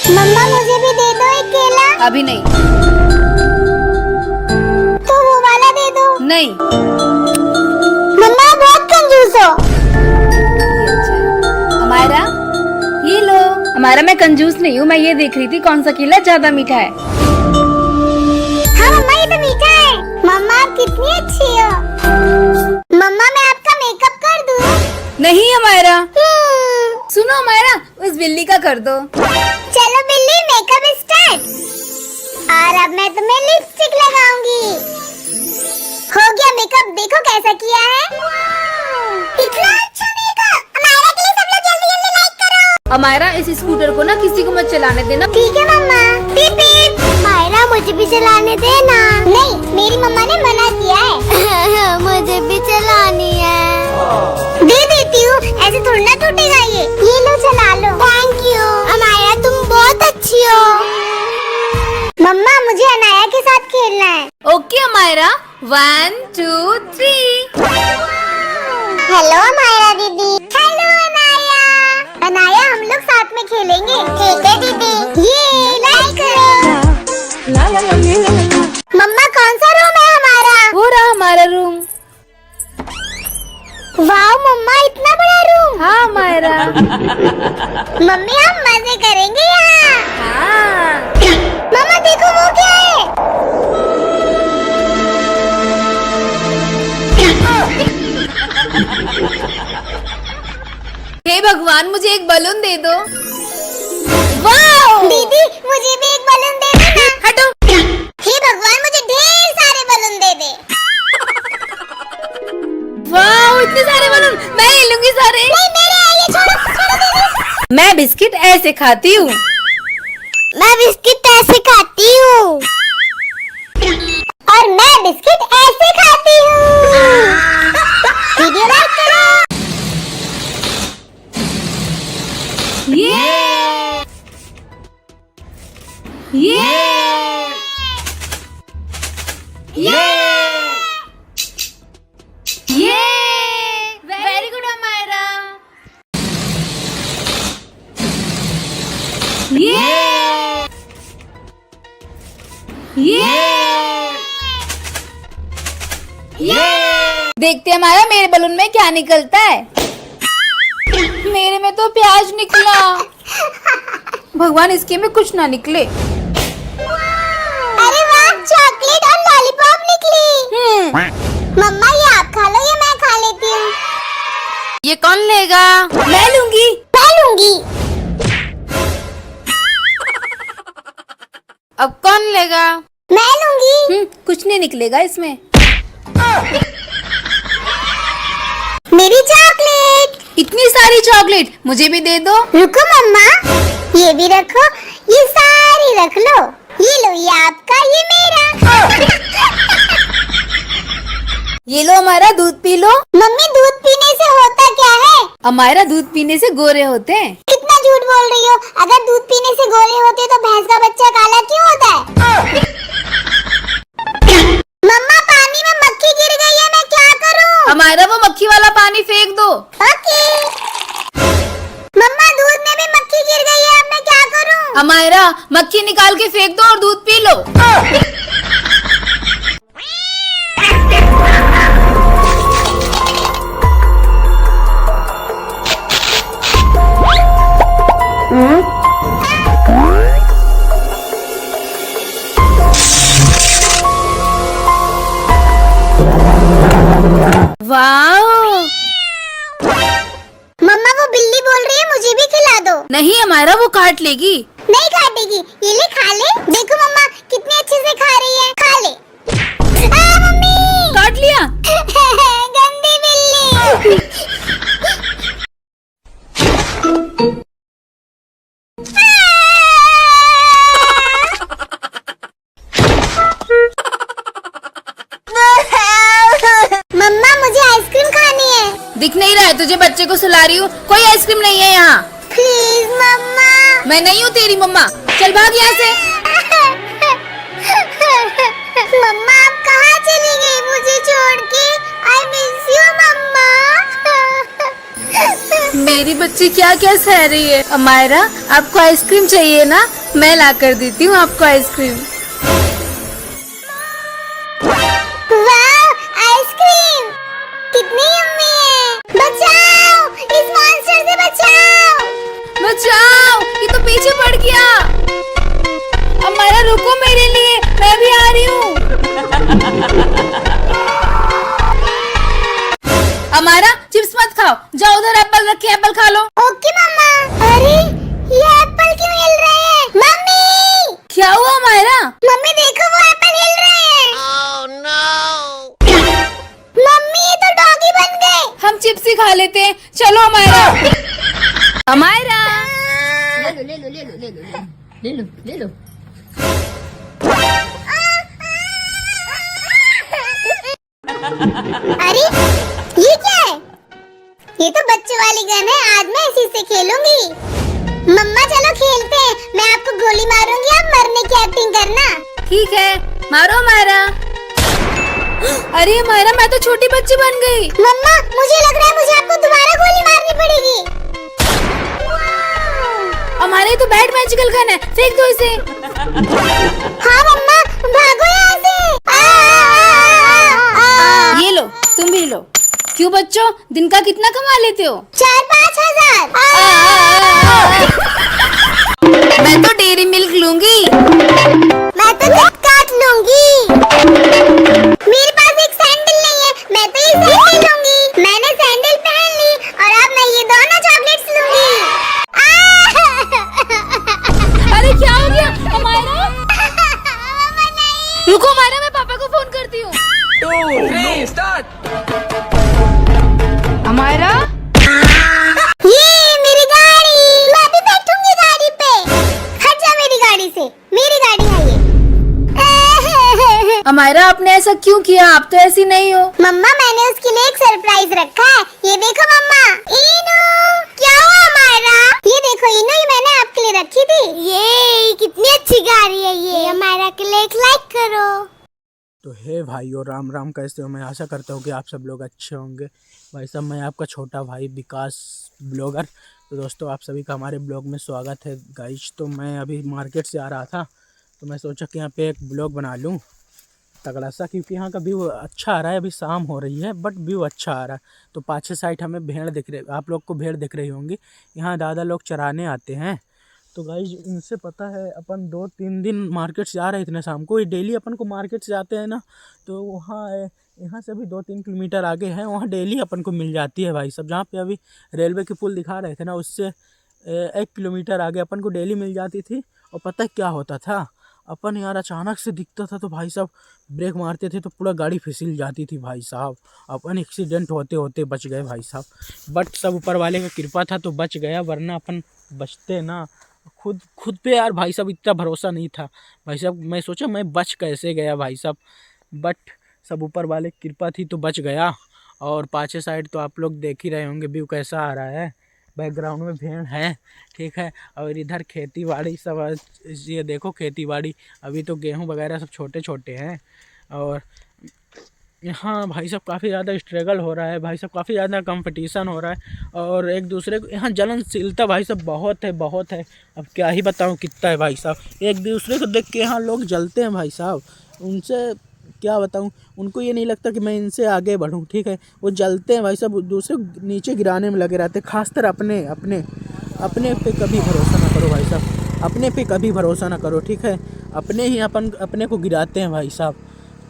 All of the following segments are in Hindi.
मम्मा मुझे भी दे दो एक केला। अभी नहीं। तो वो वाला दे दो। नहीं। मम्मा बहुत कंजूस हो। अमायरा ये लो। हमारा मैं कंजूस नहीं हूँ, मैं ये देख रही थी कौन सा केला ज्यादा मीठा है। हाँ मम्मा ये तो मीठा है। मम्मा आप कितनी अच्छी हो। मम्मा मैं आपका मेकअप कर दूँ? नहीं अमायरा। सुनो अमायरा, उस बिल्ली का कर दो। चलो बिल्ली मेकअप स्टार्ट। और अब मैं तुम्हें लिपस्टिक लगाऊंगी। हो गया मेकअप, देखो कैसा किया है। इतना अच्छा मेकअप। अमायरा के लिए सब लोग जल्दी जल्दी लाइक करो। अमायरा इस स्कूटर को ना किसी को मत चलाने देना। ठीक है मम्मा। पीप पीप। अमायरा मुझे भी चलाने देना। नहीं मेरी मम्मा ने मना किया है। मुझे भी चलानी है। दे देती हूँ, ऐसे थोड़ी ना टूटेगा ये लो चला लो। थैंक यू अनाया, तुम बहुत अच्छी हो। मम्मा मुझे अनाया के साथ खेलना है। ओके अमायरा, 1 2 3। हेलो अनाया दीदी। हेलो अनाया। अनाया हम लोग साथ में खेलेंगे। ठीक है दीदी। ये लाइक करो। मम्मा कौन सा रूम है हमारा? हो रहा हमारा रूम। वाह मम्मा इतना बड़ा रूम। हाँ अमायरा। मम्मी हम मजे करेंगे यहाँ। हाँ। मम्मा देखो वो क्या है। हे भगवान मुझे एक बलून दे दो। वाह! दीदी मुझे भी एक बलून दे दे ना। हटो। हे भगवान मुझे ढेर सारे बलून दे दे। वाह इतने सारे बलून, मैं ले लूंगी सारे। नहीं मेरे हैं, ये छोड़ो दीदी। मैं बिस्किट ऐसे खाती हूँ। मैं बिस्किट ऐसे खाती हूँ। और मैं बिस्किट ऐसे खाती हूँ। वीडियो लाइक करो। ये वेरी गुड अमायरा। देखते हमारा मेरे बलून में क्या निकलता है। मेरे में तो प्याज निकला। भगवान इसके में कुछ ना निकले। अरे वाह चॉकलेट और लॉलीपॉप निकली। मम्मा ये आप खा लो, ये मैं खा लेती हूँ। ये कौन लेगा? मैं लूंगी। मैं लूंगी। अब कौन लेगा? मैं लूंगी। कुछ नहीं निकलेगा इसमें। मेरी चॉकलेट। इतनी सारी चॉकलेट मुझे भी दे दो। रुको मम्मा, ये भी रखो, ये सारी रख लो। ये लो ये आपका, ये मेरा। ये लो हमारा, दूध पी लो। मम्मी दूध पीने से होता क्या है? हमारा दूध पीने से गोरे होते हैं। कितना झूठ बोल रही हो। अगर दूध पीने से गोरे होते तो भैंस का बच्चा काला क्यों होता है? मम्मा पानी में मक्खी गिर गई है, मैं क्या करूं? हमारा वो मक्खी वाला पानी फेंक दो। ओके। मम्मा दूध में भी मक्खी गिर गई है, अब मैं क्या करूं? हमारा मक्खी निकाल के फेंक दो और दूध पी लो। वाओ! मम्मा वो बिल्ली बोल रही है मुझे भी खिला दो। नहीं हमारा वो काट लेगी। नहीं काटेगी, ये ले खा ले। देखो मम्मा कितने अच्छे से खा रही है, खा ले। मम्मी काट लिया। गंदी बिल्ली। मम्मा मुझे आइसक्रीम खानी है। दिख नहीं रहा है तुझे? बच्चे को सुला रही हूँ, कोई आइसक्रीम नहीं है यहाँ। प्लीज मम्मा। मैं नहीं हूँ तेरी मम्मा, चल भाग यहाँ से। मम्मा आप कहाँ चली गई मुझे छोड़ के? आई मिस यू मम्मा। मेरी बच्ची क्या क्या सह रही है। अमायरा, आपको आइसक्रीम चाहिए ना? मैं ला कर देती हूँ आपको आइसक्रीम। वाह, आइसक्रीम कितनी यम्मी है। बचाओ, इस मॉन्स्टर से बचाओ। बचाओ, ये तो पीछे पड़ गया। अमायरा रुको मेरे लिए, मैं भी आ रही हूँ। अमायरा, चिप्स मत खाओ, जाओ उधर एप्पल रखे, एप्पल खा लो। ओके मम्मा। अरे ये एप्पल क्यों हिल रहे हैं? मम्मी, क्या हुआ अमायरा? मम्मी देखो वो एप्पल हिल रहे हैं। Oh no. मम्मी ये तो डॉगी बन गए। हम चिप्स ही खा लेते हैं, चलो अमायरा। अमायरा, ले लो। अरे ये क्या है? ये तो बच्चों वाली गन है, आज मैं इसी से खेलूंगी। मम्मा चलो खेलते हैं, मैं आपको गोली मारूंगी, आप मरने की एक्टिंग करना। ठीक है, मारो अमायरा। अरे अमायरा, मैं तो छोटी बच्ची बन गई। मम्मा मुझे लग रहा है मुझे आपको दोबारा गोली मारनी पड़ेगी। हमारे तो बैड मैजिकल गन है, फेंक दो इसे। हाँ मम्मा, भागो यहाँ से। ये लो, तुम भी लो। क्यों बच्चों, दिन का कितना कमा लेते हो? 4-5 हजार। मैं तो डेयरी मिल्क लूंगी। मैं तो किटकैट लूंगी। मेरे पास एक सैंडल नहीं है, मैं तो ये सैंडल लूंगी। मैंने सैंडल पहन ली और अब मैं ये दोनों चॉकलेट्स लूंगी। अरे क्या हो गया अमायरा? रुको अमायरा, मैं पापा को फोन करती हूँ। 2, 3 स्टार्ट। अमायरा, ये मेरी गाड़ी, मैं भी बैठूंगी गाड़ी पे। हट जा मेरी गाड़ी से, मेरी गाड़ी है ये। अमायरा आपने ऐसा क्यों किया? आप तो ऐसी नहीं हो। मम्मा मैंने उसके लिए एक सरप्राइज रखा है, ये देखो मम्मा। इनू, क्या हुआ अमायरा? ये देखो इनू, ये मैंने आपके लिए रखी थी। ये कितनी अच्छी गाड़ी है ये। अमायरा के लिए एक लाइक करो। तो हे भाइयों, राम राम, कैसे हो? मैं आशा करता हूँ कि आप सब लोग अच्छे होंगे। भाई साहब, मैं आपका छोटा भाई विकास ब्लॉगर। तो दोस्तों, आप सभी का हमारे ब्लॉग में स्वागत है गाइस। तो मैं अभी मार्केट से आ रहा था, तो मैं सोचा कि यहाँ पे एक ब्लॉग बना लूँ तगड़ा सा, क्योंकि यहाँ का व्यू अच्छा आ रहा है। अभी शाम हो रही है बट व्यू अच्छा आ रहा है। तो पाछे साइड हमें भेड़ दिख रही, आप लोग को भेड़ दिख रही होंगी। यहाँ दादा लोग चराने आते हैं। तो गाइज इनसे पता है, अपन 2-3 दिन मार्केट से आ रहे इतने शाम को, ये डेली अपन को मार्केट से आते हैं ना। तो वहाँ यहाँ से भी 2-3 किलोमीटर आगे है, वहाँ डेली अपन को मिल जाती है भाई सब। जहाँ पे अभी रेलवे के पुल दिखा रहे थे ना, उससे 1 किलोमीटर आगे अपन को डेली मिल जाती थी। और पता है क्या होता था, अपन यार अचानक से दिखता था तो भाई साहब ब्रेक मारते थे तो पूरा गाड़ी फिसल जाती थी भाई साहब। अपन एक्सीडेंट होते होते बच गए भाई साहब। बट सब ऊपर वाले का कृपा था तो बच गया, वरना अपन बचते ना। खुद पे यार भाई साहब इतना भरोसा नहीं था भाई साहब। मैं सोचा मैं बच कैसे गया भाई साहब, बट सब ऊपर वाले की कृपा थी तो बच गया। और पाछे साइड तो आप लोग देख ही रहे होंगे व्यू कैसा आ रहा है। बैकग्राउंड में भेड़ है, ठीक है। और इधर खेती बाड़ी सब, ये देखो खेती बाड़ी, अभी तो गेहूं वगैरह सब छोटे छोटे हैं। और यहाँ भाई साहब काफ़ी ज़्यादा स्ट्रगल हो रहा है भाई साहब, काफ़ी ज़्यादा कंपटीशन हो रहा है। और एक दूसरे को यहाँ जलनशीलता भाई साहब बहुत है। अब क्या ही बताऊँ कितना है भाई साहब। एक दूसरे को देख के यहाँ लोग जलते हैं भाई साहब। उनसे क्या बताऊँ, उनको ये नहीं लगता कि मैं इनसे आगे बढ़ूँ, ठीक है। वो जलते हैं भाई साहब, दूसरे नीचे गिराने में लगे रहते हैं। खासकर अपने पे कभी भरोसा ना करो भाई साहब, अपने पे कभी भरोसा ना करो, ठीक है। अपने ही अपने को गिराते हैं भाई साहब,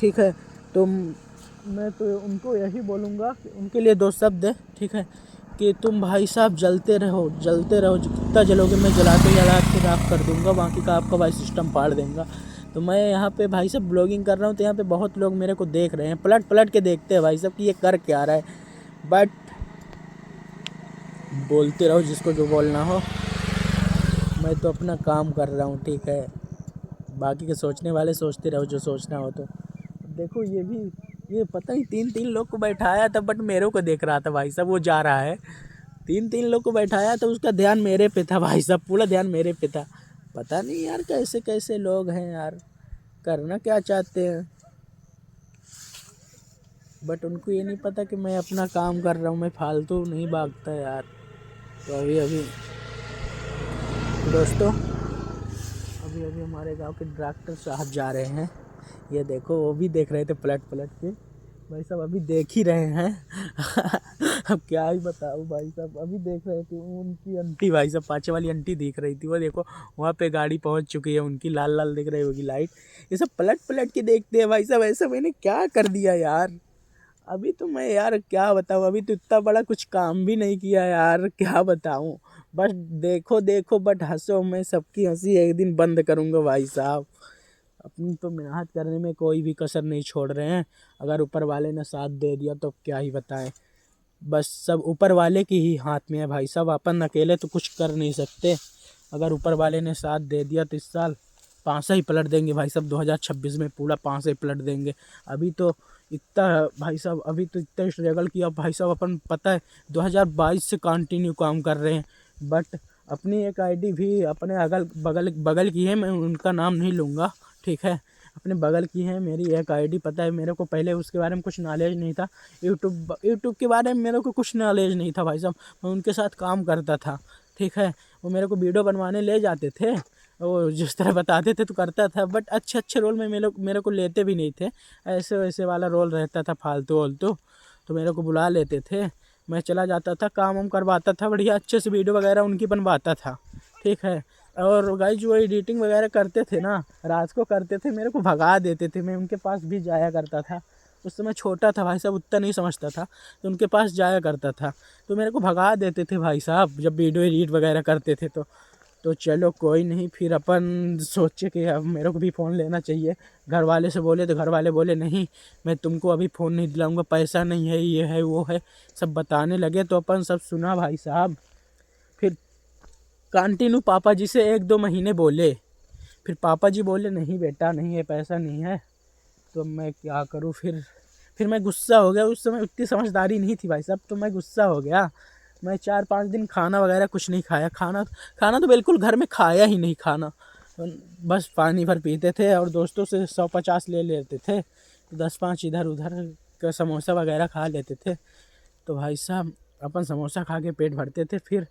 ठीक है। तो मैं तो उनको यही बोलूँगा कि उनके लिए 2 शब्द है, ठीक है, कि तुम भाई साहब जलते रहो। कितना जलोगे, मैं जला के राख कर दूँगा, बाकी का आपका भाई सिस्टम फाड़ देंगे। तो मैं यहाँ पे भाई साहब ब्लॉगिंग कर रहा हूँ, तो यहाँ पे बहुत लोग मेरे को देख रहे हैं, पलट के देखते हैं भाई साहब कि ये कर क्या रहा है। बट बोलते रहो जिसको जो बोलना हो, मैं तो अपना काम कर रहा हूँ, ठीक है। बाकी के सोचने वाले सोचते रहो जो सोचना हो। तो देखो ये पता नहीं 3 लोग को बैठाया था, बट मेरे को देख रहा था भाई साहब। वो जा रहा है, 3 लोग को बैठाया तो उसका ध्यान मेरे पे था भाई साहब, पूरा ध्यान मेरे पे था। पता नहीं यार कैसे लोग हैं यार, करना क्या चाहते हैं। बट उनको ये नहीं पता कि मैं अपना काम कर रहा हूँ, मैं फालतू नहीं भागता यार। तो अभी दोस्तों अभी हमारे गांव के डॉक्टर साहब जा रहे हैं। ये देखो, वो भी देख रहे थे पलट के, भाई साहब अभी देख ही रहे हैं। अब क्या ही बताऊँ भाई साहब, अभी देख रहे थे। उनकी आंटी भाई साहब, पाँचे वाली आंटी दिख रही थी, वो देखो वहाँ पे गाड़ी पहुँच चुकी है उनकी, लाल लाल दिख रही होगी लाइट। ये सब पलट के देखते हैं भाई साहब, ऐसा मैंने क्या कर दिया यार। अभी तो मैं यार क्या बताऊँ, अभी तो इतना बड़ा कुछ काम भी नहीं किया यार, क्या बताऊँ। बस देखो बट हंसो, मैं सबकी हंसी एक दिन बंद करूँगा भाई साहब। अपनी तो मेहनत करने में कोई भी कसर नहीं छोड़ रहे हैं। अगर ऊपर वाले ने साथ दे दिया तो क्या ही बताएं, बस सब ऊपर वाले की ही हाथ में है भाई साहब। अपन अकेले तो कुछ कर नहीं सकते। अगर ऊपर वाले ने साथ दे दिया तो इस साल 5 ही पलट देंगे भाई साहब। 2026 में पूरा 5 ही पलट देंगे। अभी तो इतना भाई साहब, अभी तो इतना स्ट्रगल किया भाई साहब अपन, पता है 2022 से कंटिन्यू काम कर रहे हैं। बट अपनी एक आईडी भी अपने अगल बगल की है, मैं उनका नाम नहीं लूँगा, ठीक है। अपने बगल की है मेरी एक आईडी, पता है मेरे को पहले उसके बारे में कुछ नॉलेज नहीं था। यूट्यूब के बारे में मेरे को कुछ नॉलेज नहीं था भाई साहब। मैं उनके साथ काम करता था, ठीक है। वो मेरे को वीडियो बनवाने ले जाते थे, वो जिस तरह बताते थे तो करता था। बट अच्छे रोल में मेरे को लेते भी नहीं थे। ऐसे वैसे वाला रोल रहता था, फालतू वालतू, तो मेरे को बुला लेते थे। मैं चला जाता था, काम वाम करवाता था, बढ़िया अच्छे से वीडियो वगैरह उनकी बनवाता था, ठीक है। और गाइस जो एडिटिंग वगैरह करते थे ना, रात को करते थे, मेरे को भगा देते थे। मैं उनके पास भी जाया करता था। उस समय छोटा था भाई साहब, उतना नहीं समझता था, तो उनके पास जाया करता था। तो मेरे को भगा देते थे भाई साहब जब वीडियो एडिट वगैरह करते थे तो चलो कोई नहीं। फिर अपन सोचे कि अब मेरे को भी फ़ोन लेना चाहिए। घर वाले से बोले तो घर वाले बोले नहीं, मैं तुमको अभी फ़ोन नहीं दिलाऊंगा, पैसा नहीं है, ये है वो है, सब बताने लगे। तो अपन सब सुना भाई साहब। फिर कंटिन्यू पापा जी से 1-2 महीने बोले। फिर पापा जी बोले नहीं बेटा नहीं है, पैसा नहीं है। तो मैं क्या करूँ, फिर मैं गुस्सा हो गया। उस समय उतनी समझदारी नहीं थी भाई साहब, तो मैं गुस्सा हो गया। मैं 4-5 दिन खाना वगैरह कुछ नहीं खाया। खाना तो बिल्कुल घर में खाया ही नहीं खाना। बस पानी भर पीते थे और दोस्तों से 100-50 ले लेते थे, तो 10-5 इधर उधर का समोसा वगैरह खा लेते थे। तो भाई साहब अपन समोसा खा के पेट भरते थे। फिर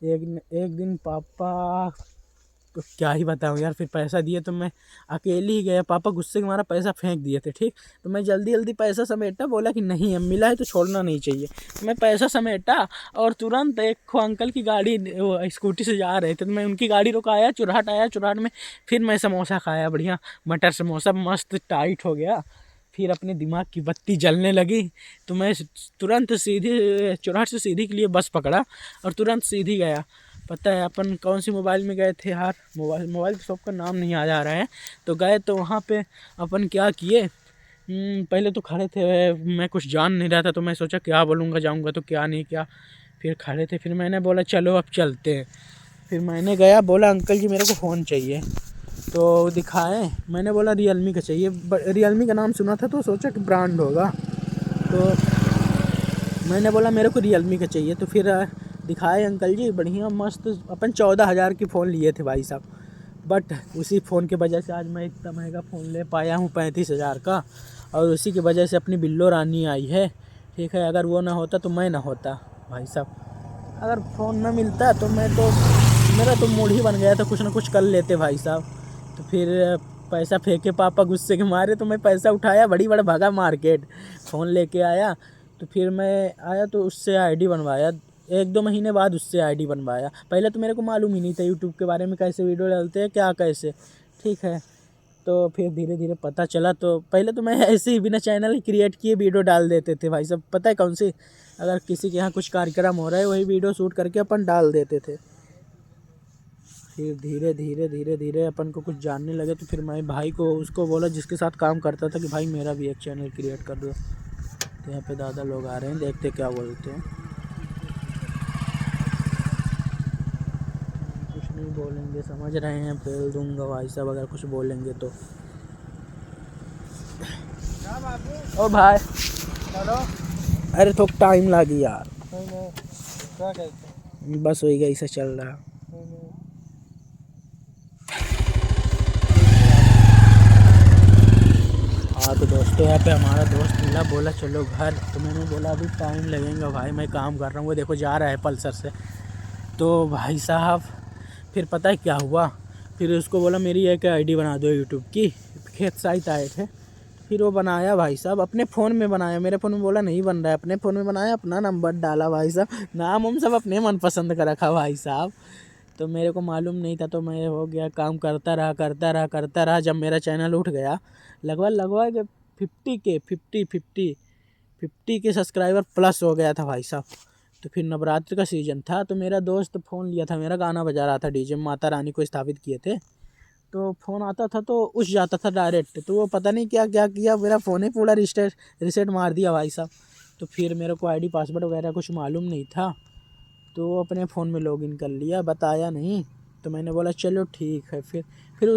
एक दिन पापा को क्या ही बताऊँ यार, फिर पैसा दिए तो मैं अकेले ही गया। पापा गुस्से के मारा पैसा फेंक दिए थे, ठीक। तो मैं जल्दी पैसा समेटा, बोला कि नहीं अब मिला है तो छोड़ना नहीं चाहिए। तो मैं पैसा समेटा और तुरंत एक अंकल की गाड़ी स्कूटी से जा रहे थे, तो मैं उनकी गाड़ी रुकाया, चुराहट आया। चुराहट में फिर मैं समोसा खाया, बढ़िया मटर समोसा, मस्त टाइट हो गया। फिर अपने दिमाग की बत्ती जलने लगी, तो मैं तुरंत सीधी चुराहट से सीधी के लिए बस पकड़ा और तुरंत सीधी गया। पता है अपन कौन सी मोबाइल में गए थे यार, मोबाइल शॉप का नाम नहीं याद आ रहा है। तो गए तो वहाँ पे अपन क्या किए, पहले तो खड़े थे, मैं कुछ जान नहीं रहा था, तो मैं सोचा क्या बोलूँगा, जाऊँगा तो क्या नहीं क्या। फिर खड़े थे, फिर मैंने बोला चलो अब चलते हैं। फिर मैंने गया, बोला अंकल जी मेरे को फ़ोन चाहिए। तो दिखाए, मैंने बोला रियलमी का चाहिए। रियलमी का नाम सुना था तो सोचा कि ब्रांड होगा, तो मैंने बोला मेरे को रियलमी का चाहिए। तो फिर दिखाए अंकल जी, बढ़िया मस्त। अपन 14,000 की फ़ोन लिए थे भाई साहब। बट उसी फ़ोन की वजह से आज मैं इतना महंगा फ़ोन ले पाया हूँ 35,000 का, और उसी की वजह से अपनी बिल्लो रानी आई है, ठीक है। अगर वो ना होता तो मैं ना होता भाई साहब। अगर फ़ोन ना मिलता तो मेरा तो मूड ही बन गया था, कुछ ना कुछ कर लेते भाई साहब। तो फिर पैसा फेंके पापा गुस्से के मारे, तो मैं पैसा उठाया, बड़ा भागा मार्केट, फ़ोन लेके आया। तो फिर मैं आया तो उससे आईडी बनवाया। 1-2 महीने बाद उससे आईडी बनवाया। पहले तो मेरे को मालूम ही नहीं था यूट्यूब के बारे में, कैसे वीडियो डालते हैं क्या कैसे, ठीक है। तो फिर धीरे धीरे पता चला। तो पहले तो मैं ऐसे ही बिना चैनल क्रिएट किए वीडियो डाल देते थे भाई साहब। पता है कौन सी, अगर किसी के यहाँ कुछ कार्यक्रम हो रहा है वही वीडियो शूट करके अपन डाल देते थे। फिर धीरे धीरे अपन को कुछ जानने लगे। तो फिर मैं भाई को उसको बोला जिसके साथ काम करता था कि भाई मेरा भी एक चैनल क्रिएट कर दो। तो यहाँ पे दादा लोग आ रहे हैं, देखते क्या बोलते हैं। कुछ नहीं बोलेंगे, समझ रहे हैं, फेल दूंगा भाई साहब अगर कुछ बोलेंगे तो। ओ भाई हेलो, अरे थोड़ा टाइम लगी यार, क्या कहते बस वही गई से चल रहा। हाँ तो दोस्तों यहाँ पे हमारा दोस्त मिला, बोला चलो घर। तो मैंने बोला अभी टाइम लगेगा भाई, मैं काम कर रहा हूँ। वो देखो जा रहा है पल्सर से। तो भाई साहब फिर पता है क्या हुआ, फिर उसको बोला मेरी एक आईडी बना दो यूट्यूब की। खेत साइट आए थे, फिर वो बनाया भाई साहब, अपने फ़ोन में बनाया। मेरे फ़ोन में बोला नहीं बन रहा है, अपने फ़ोन में बनाया, अपना नंबर डाला भाई साहब, नाम हम सब अपने मनपसंद का रखा भाई साहब। तो मेरे को मालूम नहीं था, तो मैं हो गया काम करता रहा। जब मेरा चैनल उठ गया लगभग 50 के सब्सक्राइबर प्लस हो गया था भाई साहब। तो फिर नवरात्र का सीज़न था, तो मेरा दोस्त फ़ोन लिया था, मेरा गाना बजा रहा था डीजे, माता रानी को स्थापित किए थे। तो फ़ोन आता था तो उस जाता था डायरेक्ट, तो वो पता नहीं क्या क्या किया, मेरा फ़ोन ही पूरा रिसेट मार दिया भाई साहब। तो फिर मेरे को आईडी पासवर्ड वगैरह कुछ मालूम नहीं था, तो वो अपने फ़ोन में लॉगिन कर लिया, बताया नहीं। तो मैंने बोला चलो ठीक है। फिर